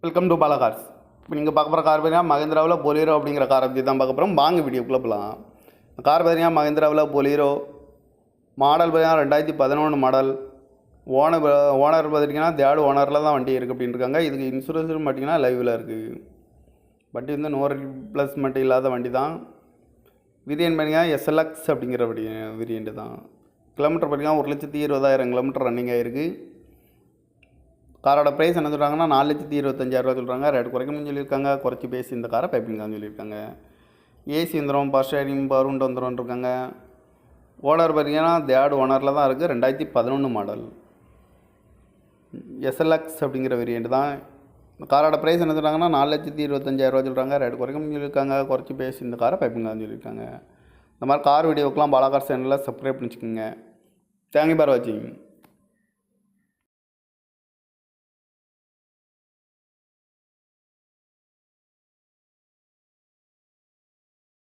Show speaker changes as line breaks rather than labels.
Welcome to Bala cars. இப்போ நீங்கள் பார்க்க போகிற கார் பார்த்தீங்கன்னா மகேந்திராவில் பொலீரோ அப்படிங்கிற காரை பற்றி தான் பார்க்க போகிறோம். வாங்க வீடியோக்குள்ளே போகலாம். கார் பார்த்தீங்கன்னா மகேந்திராவில் பொலீரோ மாடல் பார்த்தீங்கன்னா 2011 மாடல். ஓனர் பார்த்துட்டிங்கன்னா தேர்ட் ஓனரில் தான் வண்டி இருக்குது அப்படின்னு இருக்காங்க. இதுக்கு இன்சூரன்ஸ்னு பார்த்தீங்கன்னா லைவில் இருக்குது. வண்டி வந்து நோ ரிப்ளேஸ்மெண்ட் இல்லாத வண்டி தான். வேரியன்ட் பார்த்தீங்கன்னா எஸ்எல்எக்ஸ் அப்படிங்கிற வேரியண்ட்டு தான். கிலோமீட்டர் பார்த்தீங்கன்னா 1,20,000 கிலோமீட்டர் ரன்னிங் ஆகிருக்கு. காரோட ப்ரைஸ் என்ன சொல்கிறாங்கன்னா 4,25,000 சொல்கிறாங்க. ரேட் குறைக்கணும்னு சொல்லியிருக்காங்க. குறைச்சி பேசி இந்த காரை பைப்பிங்கான்னு சொல்லியிருக்காங்க. ஏசி வந்துடும், பவர் ஸ்டேரிங், பவர் விண்டோ வந்துடும் இருக்காங்க. ஓனர் பார்த்தீங்கன்னா தேர்ட் ஓனரில் தான் இருக்குது. 2011 மாடல் எஸ்எல்எக்ஸ் அப்படிங்கிற வேரியண்ட் தான். காரோட ப்ரைஸ் என்ன சொல்கிறாங்கன்னா 4,25,000 சொல்கிறாங்க. ரேட் குறைக்கணும்னு சொல்லியிருக்காங்க. குறைச்சி பேசி இந்த காரை பைப்பிங்கான்னு சொல்லியிருக்காங்க. இந்த மாதிரி கார் வீடியோக்கெலாம் பாலா கார் சேனலில் சப்ஸ்கிரைப் பண்ணிச்சுக்கோங்க. தேங்க்யூ ஃபார் வாட்சிங்.